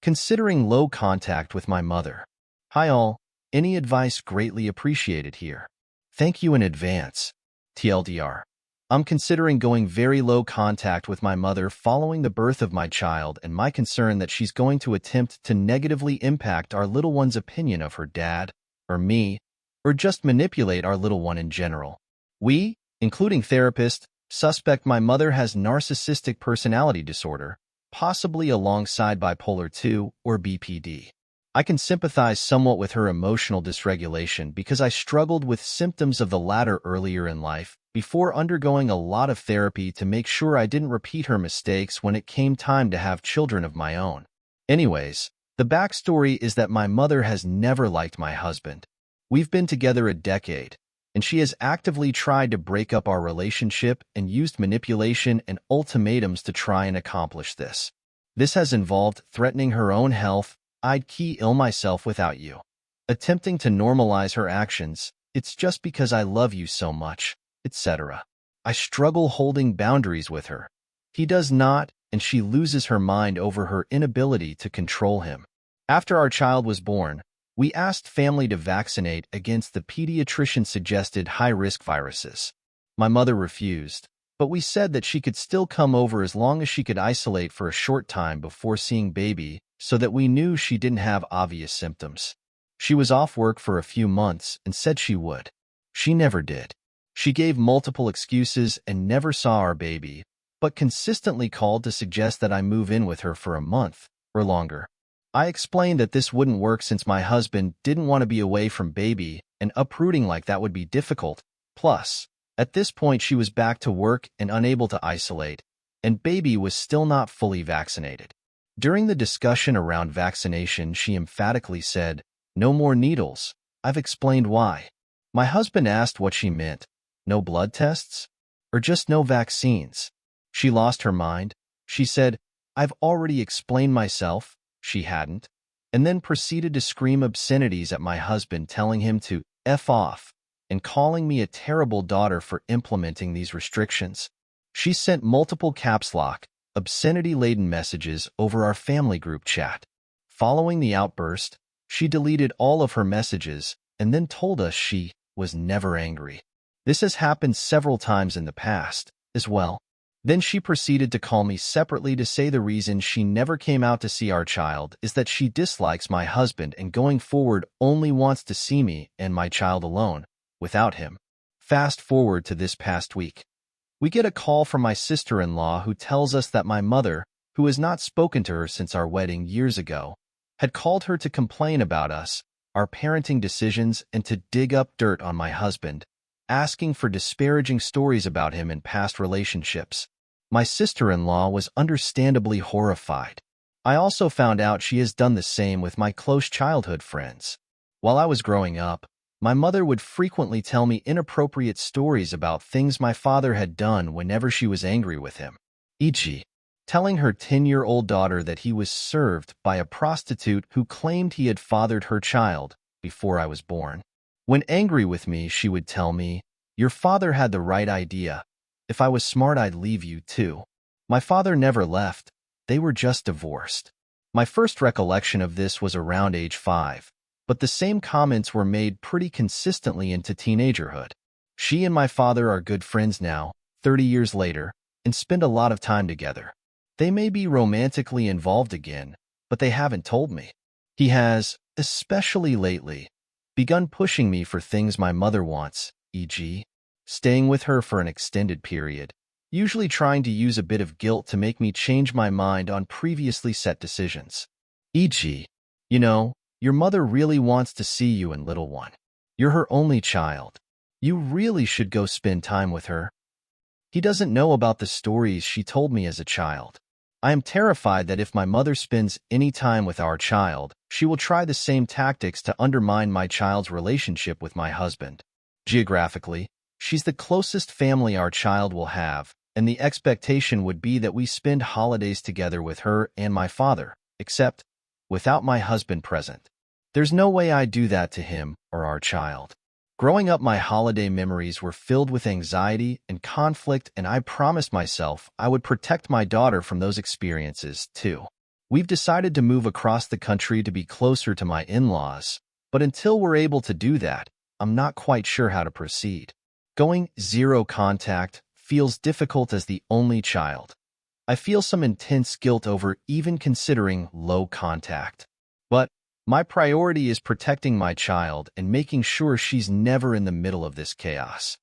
Considering low contact with my mother. Hi all, any advice greatly appreciated here. Thank you in advance. TLDR. I'm considering going very low contact with my mother following the birth of my child and my concern that she's going to attempt to negatively impact our little one's opinion of her dad, or me, or just manipulate our little one in general. We, including therapist, suspect my mother has narcissistic personality disorder, possibly alongside bipolar 2 or BPD. I can sympathize somewhat with her emotional dysregulation because I struggled with symptoms of the latter earlier in life before undergoing a lot of therapy to make sure I didn't repeat her mistakes when it came time to have children of my own. Anyways, the backstory is that my mother has never liked my husband. We've been together a decade, and she has actively tried to break up our relationship and used manipulation and ultimatums to try and accomplish this. This has involved threatening her own health, I'd kill myself without you. Attempting to normalize her actions, it's just because I love you so much, etc. I struggle holding boundaries with her. He does not, and she loses her mind over her inability to control him. After our child was born, we asked family to vaccinate against the pediatrician-suggested high-risk viruses. My mother refused, but we said that she could still come over as long as she could isolate for a short time before seeing baby so that we knew she didn't have obvious symptoms. She was off work for a few months and said she would. She never did. She gave multiple excuses and never saw our baby, but consistently called to suggest that I move in with her for a month or longer. I explained that this wouldn't work since my husband didn't want to be away from baby, and uprooting like that would be difficult. Plus, at this point she was back to work and unable to isolate, and baby was still not fully vaccinated. During the discussion around vaccination, she emphatically said, "No more needles." I've explained why. My husband asked what she meant. No blood tests? Or just no vaccines? She lost her mind. She said, "I've already explained myself." She hadn't, and then proceeded to scream obscenities at my husband, telling him to F off and calling me a terrible daughter for implementing these restrictions. She sent multiple caps lock, obscenity-laden messages over our family group chat. Following the outburst, she deleted all of her messages and then told us she was never angry. This has happened several times in the past, as well. Then she proceeded to call me separately to say the reason she never came out to see our child is that she dislikes my husband and going forward only wants to see me and my child alone, without him. Fast forward to this past week. We get a call from my sister-in-law who tells us that my mother, who has not spoken to her since our wedding years ago, had called her to complain about us, our parenting decisions, and to dig up dirt on my husband, asking for disparaging stories about him in past relationships. My sister-in-law was understandably horrified. I also found out she has done the same with my close childhood friends. While I was growing up, my mother would frequently tell me inappropriate stories about things my father had done whenever she was angry with him, e.g., telling her 10-year-old daughter that he was served by a prostitute who claimed he had fathered her child before I was born. When angry with me, she would tell me, "Your father had the right idea. If I was smart, I'd leave you too." My father never left. They were just divorced. My first recollection of this was around age 5, but the same comments were made pretty consistently into teenagerhood. She and my father are good friends now, 30 years later, and spend a lot of time together. They may be romantically involved again, but they haven't told me. He has, especially lately, begun pushing me for things my mother wants, e.g., staying with her for an extended period, usually trying to use a bit of guilt to make me change my mind on previously set decisions. E.g., your mother really wants to see you and little one. You're her only child. You really should go spend time with her. He doesn't know about the stories she told me as a child. I am terrified that if my mother spends any time with our child, she will try the same tactics to undermine my child's relationship with my husband. Geographically, she's the closest family our child will have, and the expectation would be that we spend holidays together with her and my father, except without my husband present. There's no way I'd do that to him or our child. Growing up, my holiday memories were filled with anxiety and conflict, and I promised myself I would protect my daughter from those experiences, too. We've decided to move across the country to be closer to my in-laws, but until we're able to do that, I'm not quite sure how to proceed. Going zero contact feels difficult as the only child. I feel some intense guilt over even considering low contact. But my priority is protecting my child and making sure she's never in the middle of this chaos.